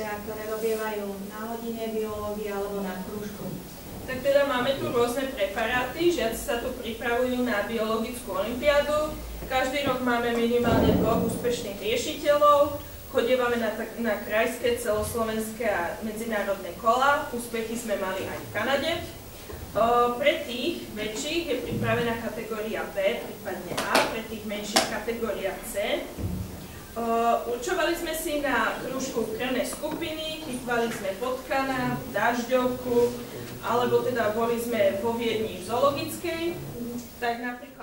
teda, ktoré robievajú na hodine biológie alebo na krúžku? Tak teda máme tu rôzne preparáty, žiaci sa tu pripravujú na biologickú olympiádu. Každý rok máme minimálne 2 úspešných riešiteľov, chodievame na krajské, celoslovenské a medzinárodné kola. Úspechy sme mali aj v Kanade. Pre tých väčších je pripravená kategória B, prípadne A, pre tých menších kategória C. Určovali sme si na krúžku krvné skupiny, chytvali sme potkana, dažďovku, alebo teda boli sme vo Viedni v zoologickej. Tak napríklad